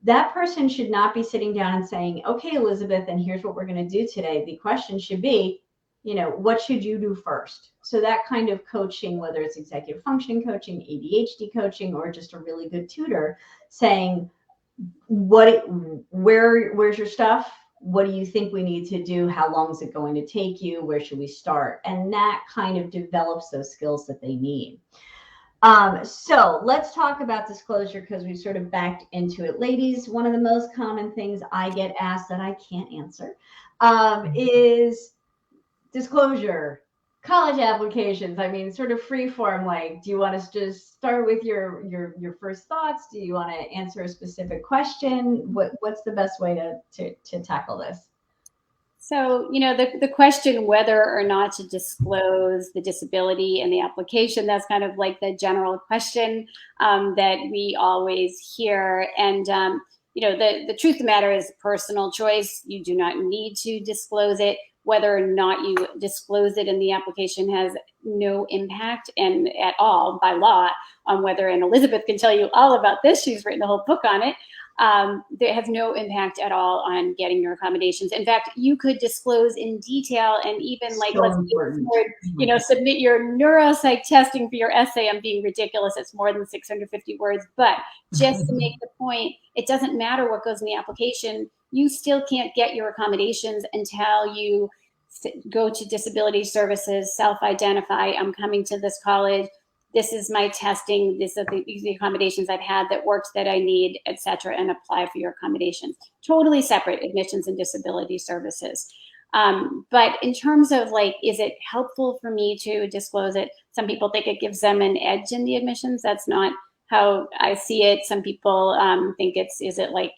that person should not be sitting down and saying, okay, Elizabeth, and here's what we're going to do today. The question should be, what should you do first? So that kind of coaching, whether it's executive functioning coaching, ADHD coaching, or just a really good tutor saying, where's your stuff? What do you think we need to do? How long is it going to take you? Where should we start? And that kind of develops those skills that they need. So let's talk about disclosure, because we've sort of backed into it. Ladies, one of the most common things I get asked that I can't answer is disclosure, college applications. I mean, sort of free form, like, do you want to just start with your first thoughts? Do you want to answer a specific question? What's the best way to tackle this? So, the question whether or not to disclose the disability in the application, that's kind of like the general question that we always hear. And, the truth of the matter is personal choice. You do not need to disclose it. Whether or not you disclose it in the application has no impact and at all by law on whether, and Elizabeth can tell you all about this, she's written a whole book on it. They have no impact at all on getting your accommodations. In fact, you could disclose in detail and even like, submit your neuropsych testing for your essay. I'm being ridiculous. It's more than 650 words, but just to make the point, it doesn't matter what goes in the application. You still can't get your accommodations until you go to disability services, self-identify, I'm coming to this college, this is my testing, these are the accommodations I've had that works that I need, etc., and apply for your accommodations. Totally separate, admissions and disability services. But in terms of like, is it helpful for me to disclose it? Some people think it gives them an edge in the admissions. That's not how I see it. Some people think is it like,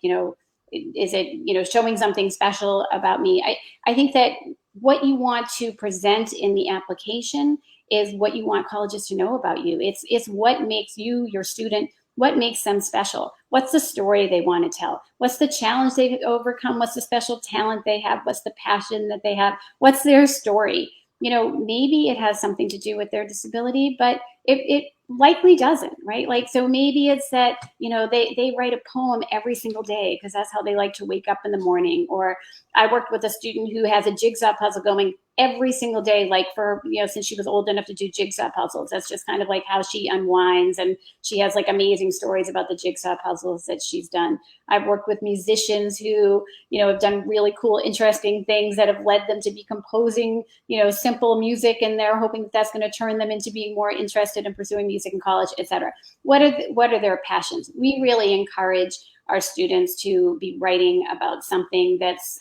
is it, you know, showing something special about me? I think that what you want to present in the application is what you want colleges to know about you. It's what makes you, your student, what makes them special. What's the story they want to tell? What's the challenge they've overcome? What's the special talent they have? What's the passion that they have? What's their story? You know, maybe it has something to do with their disability, but it likely doesn't, right? Like, so maybe it's that, you know, they write a poem every single day because that's how they like to wake up in the morning. Or I worked with a student who has a jigsaw puzzle going every single day, like for, you know, since she was old enough to do jigsaw puzzles. That's just kind of like how she unwinds. And she has like amazing stories about the jigsaw puzzles that she's done. I've worked with musicians who, you know, have done really cool, interesting things that have led them to be composing, you know, simple music, and they're hoping that that's going to turn them into being more interested in pursuing music in college, etc. What are their passions? We really encourage our students to be writing about something that's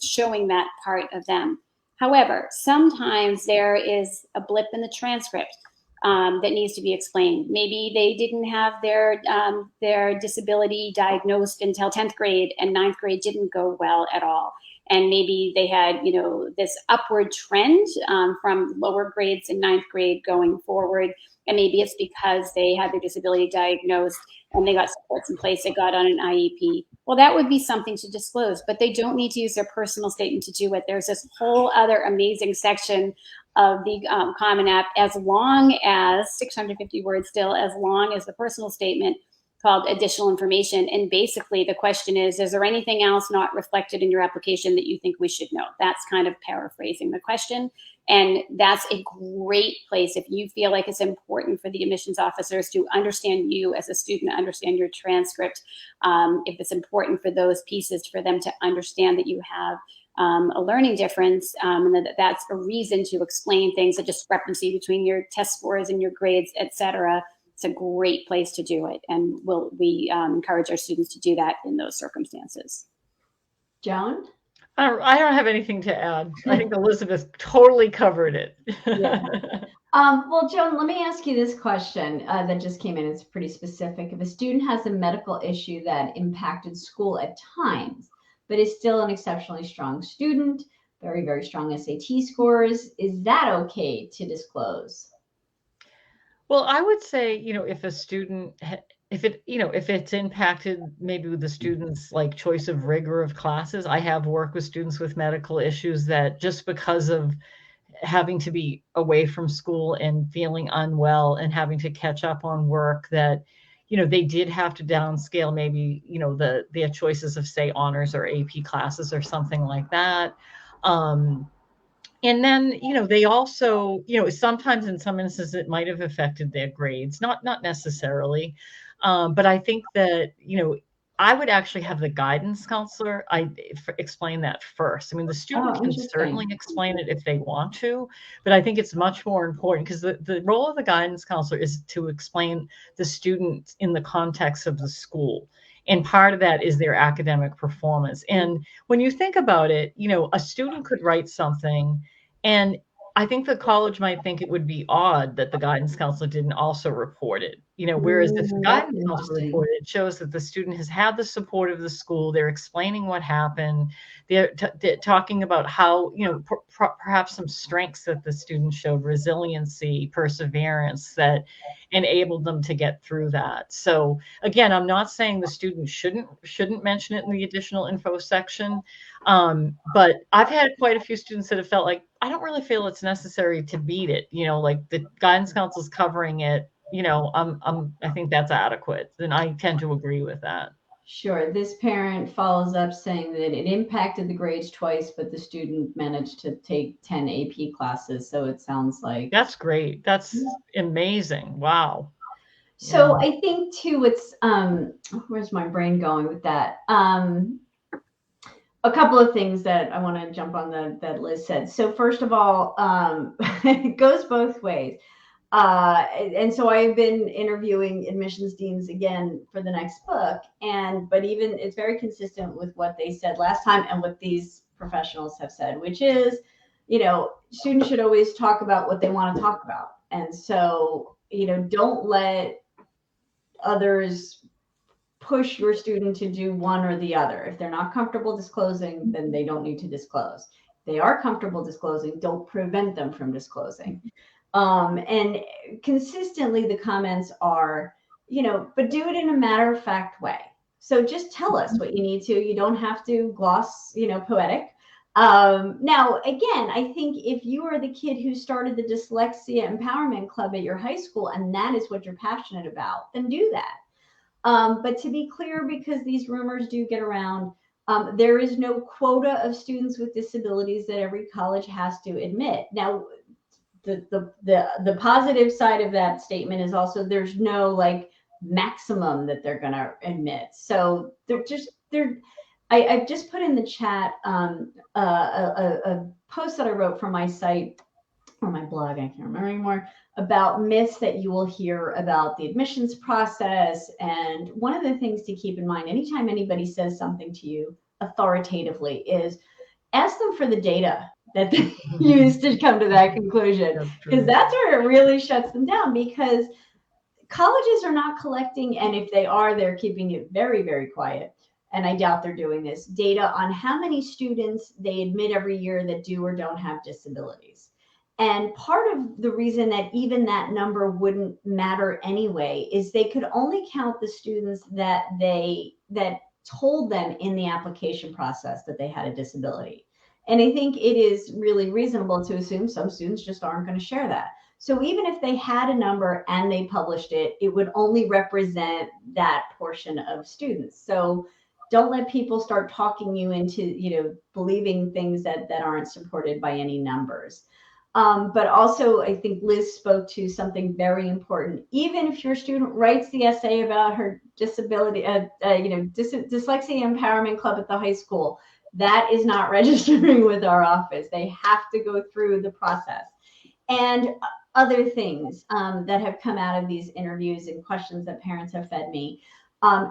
showing that part of them. However, sometimes there is a blip in the transcript that needs to be explained. Maybe they didn't have their disability diagnosed until 10th grade, and 9th grade didn't go well at all. And maybe they had, you know, this upward trend from lower grades in 9th grade going forward. And maybe it's because they had their disability diagnosed and they got supports in place, they got on an IEP. Well, that would be something to disclose, but they don't need to use their personal statement to do it. There's this whole other amazing section of the Common App, as long as 650 words still, as long as the personal statement, called additional information. And basically the question is there anything else not reflected in your application that you think we should know? That's kind of paraphrasing the question. And that's a great place if you feel like it's important for the admissions officers to understand you as a student, understand your transcript. If it's important for those pieces, for them to understand that you have a learning difference, and that's a reason to explain things, a discrepancy between your test scores and your grades, etc. It's a great place to do it, and we encourage our students to do that in those circumstances. Joan? I don't have anything to add. I think Elizabeth totally covered it. Yeah. Well, Joan, let me ask you this question that just came in. It's pretty specific. If a student has a medical issue that impacted school at times, but is still an exceptionally strong student, very, very strong SAT scores, is that okay to disclose? Well, I would say, you know, if a student, if it's impacted maybe with the student's like choice of rigor of classes. I have worked with students with medical issues that just because of having to be away from school and feeling unwell and having to catch up on work, that, you know, they did have to downscale maybe, you know, their choices of, say, honors or AP classes or something like that. And then, you know, they also, you know, sometimes in some instances it might have affected their grades, not necessarily. But I think that, you know, I would actually have the guidance counselor explain that first. I mean, the student Oh, can certainly interesting. explain it if they want to, but I think it's much more important because the role of the guidance counselor is to explain the student in the context of the school. And part of that is their academic performance. And when you think about it, you know, a student could write something, and I think the college might think it would be odd that the guidance counselor didn't also report it. You know, whereas if the That's guidance counselor interesting. reported it, shows that the student has had the support of the school. They're explaining what happened. They're talking about how, you know, perhaps some strengths that the student showed, resiliency, perseverance, that enabled them to get through that. So again, I'm not saying the student shouldn't mention it in the additional info section. But I've had quite a few students that have felt like, I don't really feel it's necessary to beat it. You know, like the guidance counsel's covering it. You know, I think that's adequate. And I tend to agree with that. Sure. This parent follows up saying that it impacted the grades twice, but the student managed to take 10 AP classes. So it sounds like. That's great. That's amazing. Wow. Yeah. So I think too, it's where's my brain going with that? A couple of things that I want to jump on that Liz said. So first of all, it goes both ways. And so I've been interviewing admissions deans again for the next book, but even it's very consistent with what they said last time and what these professionals have said, which is, you know, students should always talk about what they want to talk about. And so, you know, don't let others push your student to do one or the other. If they're not comfortable disclosing, then they don't need to disclose. If they are comfortable disclosing, don't prevent them from disclosing. And consistently the comments are, but do it in a matter-of-fact way. So just tell us what you need to. You don't have to gloss, poetic. Now, again, I think if you are the kid who started the Dyslexia Empowerment Club at your high school and that is what you're passionate about, then do that. But to be clear, because these rumors do get around, there is no quota of students with disabilities that every college has to admit. Now, the positive side of that statement is also there's no like maximum that they're going to admit. So I've just put in the chat a post that I wrote from my site or my blog, I can't remember anymore, about myths that you will hear about the admissions process. And one of the things to keep in mind anytime anybody says something to you authoritatively is ask them for the data that they use to come to that conclusion, because that's where it really shuts them down, because colleges are not collecting, and if they are, they're keeping it very, very quiet, and I doubt they're doing this, data on how many students they admit every year that do or don't have disabilities. And part of the reason that even that number wouldn't matter anyway is they could only count the students that told them in the application process that they had a disability. And I think it is really reasonable to assume some students just aren't going to share that. So even if they had a number and they published it, it would only represent that portion of students. So don't let people start talking you into, believing things that aren't supported by any numbers. But also, I think Liz spoke to something very important. Even if your student writes the essay about her disability, Dyslexia Empowerment Club at the high school, that is not registering with our office. They have to go through the process. And other things that have come out of these interviews and questions that parents have fed me.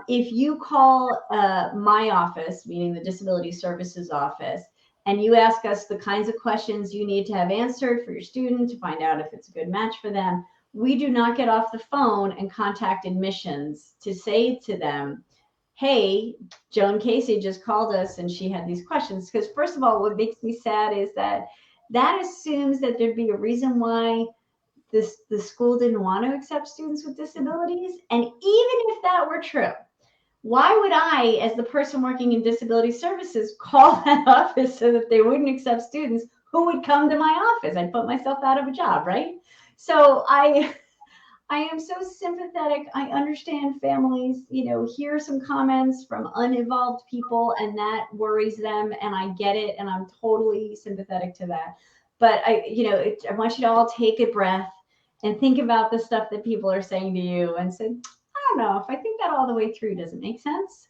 If you call my office, meaning the Disability Services office, and you ask us the kinds of questions you need to have answered for your student to find out if it's a good match for them, we do not get off the phone and contact admissions to say to them, hey, Joan Casey just called us and she had these questions. Because first of all, what makes me sad is that assumes that there'd be a reason why the school didn't want to accept students with disabilities. And even if that were true, why would I, as the person working in disability services, call that office so that they wouldn't accept students who would come to my office? I'd put myself out of a job, right? So I am so sympathetic. I understand families, hear some comments from uninvolved people and that worries them, and I get it, and I'm totally sympathetic to that. But I want you to all take a breath and think about the stuff that people are saying to you and say, I don't know if I think that all the way through. Does it make sense?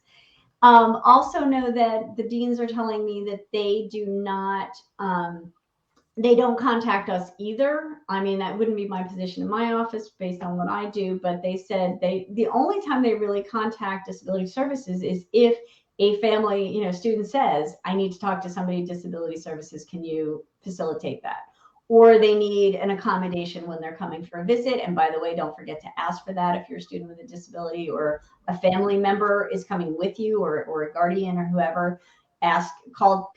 Also know that the deans are telling me that they do not, they don't contact us either. I mean, that wouldn't be my position in my office based on what I do, but they said the only time they really contact disability services is if a family, student says, I need to talk to somebody in disability services. Can you facilitate that? Or they need an accommodation when they're coming for a visit. And by the way, don't forget to ask for that if you're a student with a disability or a family member is coming with you, or a guardian or whoever.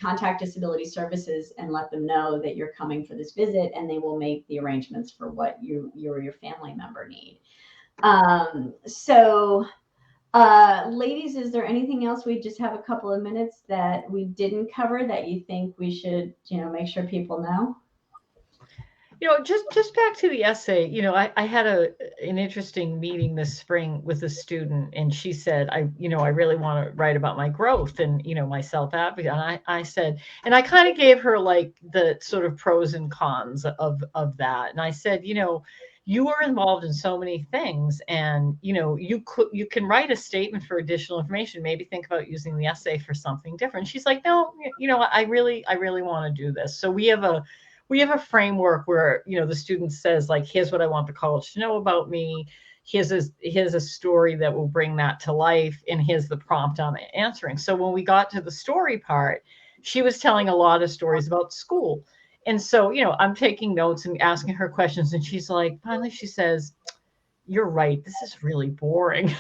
Contact disability services and let them know that you're coming for this visit, and they will make the arrangements for what you or your family member need. Ladies, is there anything else? We just have a couple of minutes that we didn't cover that you think we should, make sure people know? Just back to the essay, I had an interesting meeting this spring with a student, and she said, I really want to write about my growth and, my self-advocacy. And I said, and I kind of gave her like the sort of pros and cons of that. And I said, you are involved in so many things, and, you can write a statement for additional information, maybe think about using the essay for something different. She's like, no, I really want to do this. So we have a framework where, the student says, like, here's what I want the college to know about me. Here's a story that will bring that to life. And here's the prompt I'm answering. So when we got to the story part, she was telling a lot of stories about school. And so, I'm taking notes and asking her questions. And she's like, finally, she says, you're right. This is really boring.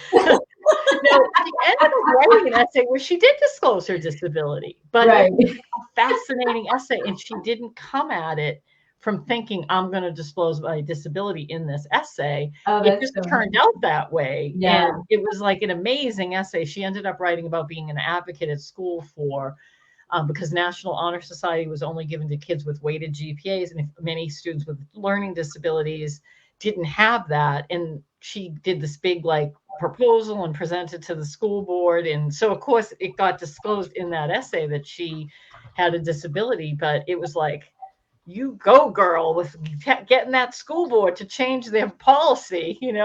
She ended up writing an essay where she did disclose her disability, but Right. it was a fascinating essay, and she didn't come at it from thinking, I'm going to disclose my disability in this essay. Oh, It that's just so turned out that way. yeah. And it was like an amazing essay. She ended up writing about being an advocate at school for because National Honor Society was only given to kids with weighted GPAs, and if many students with learning disabilities didn't have that. And she did this big like proposal and presented to the school board. And so of course it got disclosed in that essay that she had a disability, but it was like, you go girl with getting that school board to change their policy, and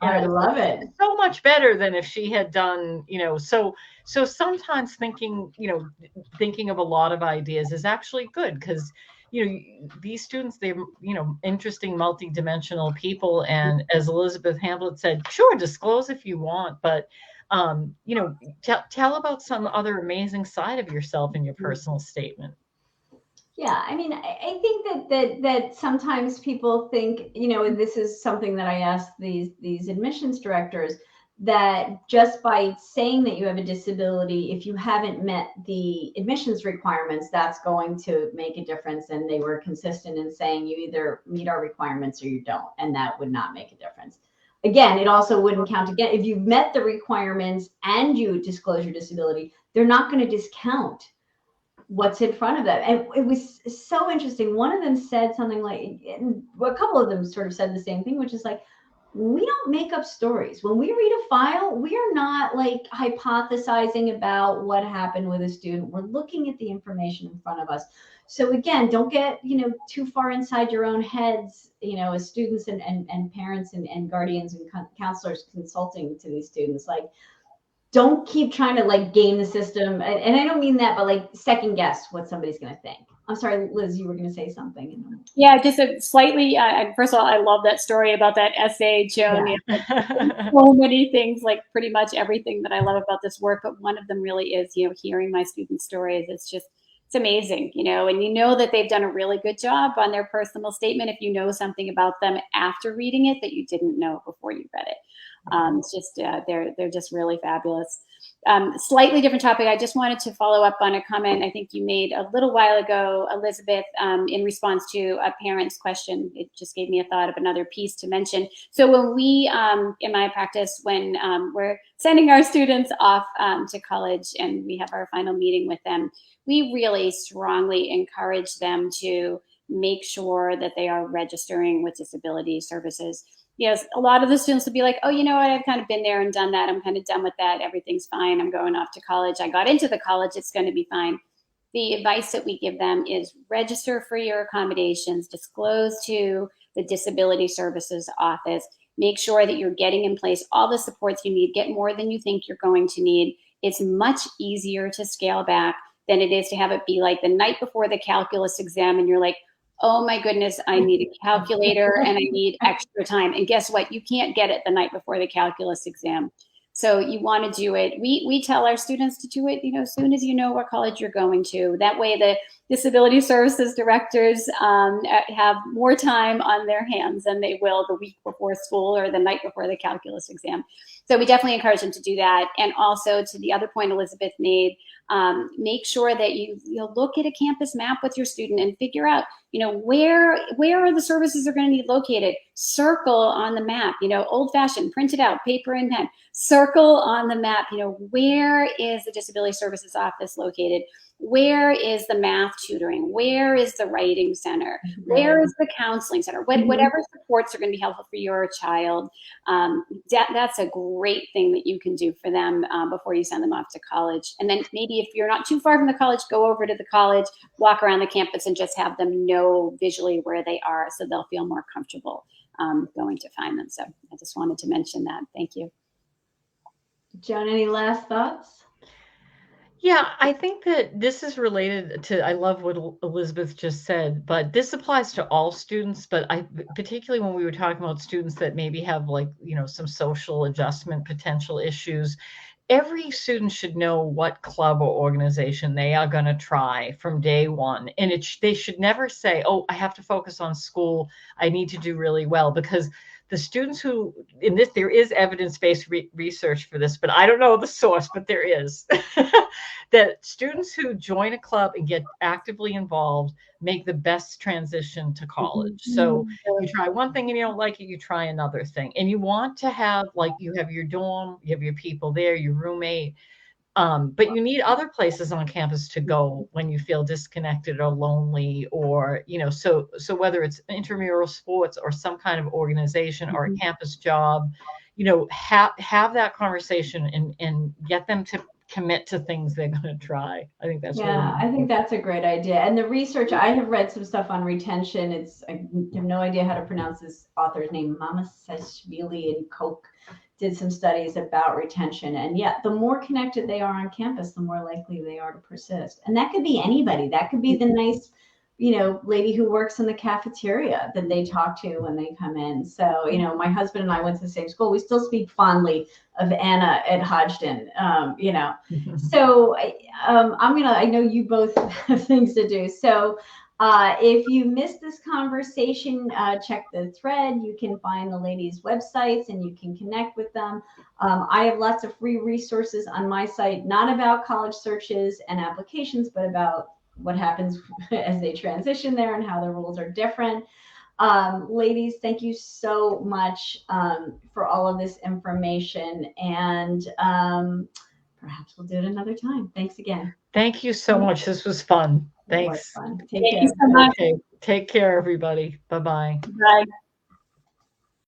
I it was love it. so much better than if she had done, so sometimes thinking of a lot of ideas is actually good, because these students, they're interesting multi-dimensional people, and as Elizabeth Hamlet said, sure, disclose if you want, but tell about some other amazing side of yourself in your personal statement. Yeah, I mean, I think that sometimes people think, and this is something that I ask these admissions directors, that just by saying that you have a disability, if you haven't met the admissions requirements, that's going to make a difference. And they were consistent in saying you either meet our requirements or you don't, and that would not make a difference. Again, it also wouldn't count again if you've met the requirements and you disclose your disability. They're not going to discount what's in front of them. And it was so interesting. One of them said something like, and a couple of them sort of said the same thing, which is like, we don't make up stories. When we read a file, we are not like hypothesizing about what happened with a student. We're looking at the information in front of us. So again, don't get, too far inside your own heads, as students and parents and guardians and counselors consulting to these students. Like, don't keep trying to like game the system. And I don't mean that, but like second guess what somebody's going to think. I'm sorry, Liz, you were going to say something. Yeah, just a slightly, first of all, I love that story about that essay, Joan. Yeah. So many things, like pretty much everything that I love about this work, but one of them really is, hearing my students' stories. It's amazing, and that they've done a really good job on their personal statement if you know something about them after reading it that you didn't know before you read it. It's just, they're just really fabulous. Slightly different topic. I just wanted to follow up on a comment I think you made a little while ago, Elizabeth, in response to a parent's question. It just gave me a thought of another piece to mention. So when we, in my practice, when we're sending our students off to college and we have our final meeting with them, we really strongly encourage them to make sure that they are registering with disability services. Yes, a lot of the students will be like, oh, you know what, I've kind of been there and done that. I'm kind of done with that. Everything's fine. I'm going off to college. I got into the college. It's going to be fine. The advice that we give them is register for your accommodations, disclose to the Disability Services Office, make sure that you're getting in place all the supports you need, get more than you think you're going to need. It's much easier to scale back than it is to have it be like the night before the calculus exam and you're like, oh my goodness, I need a calculator and I need extra time. And guess what? You can't get it the night before the calculus exam. So you want to do it. We tell our students to do it, as soon as you know what college you're going to. That way the disability services directors have more time on their hands than they will the week before school or the night before the calculus exam. So we definitely encourage them to do that. And also to the other point Elizabeth made, make sure that you look at a campus map with your student and figure out, where are the services are going to be located. Circle on the map, old fashioned, print it out, paper and pen. Circle on the map, where is the Disability Services Office located? Where is the math tutoring? Where is the writing center? Where is the counseling center? Whatever supports are going to be helpful for your child, that's a great thing that you can do for them before you send them off to college. And then maybe if you're not too far from the college, go over to the college, walk around the campus and just have them know visually where they are so they'll feel more comfortable going to find them. So I just wanted to mention that. Thank you. Joan, any last thoughts? Yeah, I think that this is related to, I love what Elizabeth just said, but this applies to all students, but particularly when we were talking about students that maybe have like, some social adjustment potential issues, every student should know what club or organization they are going to try from day one. And they should never say, oh, I have to focus on school. I need to do really well, because the students who, in this, there is evidence-based research for this, but I don't know the source, but there is, that students who join a club and get actively involved make the best transition to college. So you try one thing and you don't like it, you try another thing. And you want to have, like, you have your dorm, you have your people there, your roommate, but you need other places on campus to go when you feel disconnected or lonely, or, you know, so whether it's intramural sports or some kind of organization or a campus job, you know, have that conversation and get them to commit to things they're going to try. I think that's really I think that's a great idea. And the research, I have read some stuff on retention. I have no idea how to pronounce this author's name, Mama Seshvili and Koch did some studies about retention. And yet, the more connected they are on campus, the more likely they are to persist. And that could be anybody. That could be the nice, you know, lady who works in the cafeteria that they talk to when they come in. So, you know, my husband and I went to the same school. We still speak fondly of Anna at Hodgdon, you know. So I know you both have things to do. So if you missed this conversation, check the thread. You can find the ladies' websites and you can connect with them. I have lots of free resources on my site, not about college searches and applications, but about what happens as they transition there and how the rules are different. Ladies, thank you so much for all of this information, and perhaps we'll do it another time. Thanks again. Thanks. Thank you so much. This was fun. Thanks. Fun. Thank you so much. Okay. Take care, everybody. Bye-bye. Bye.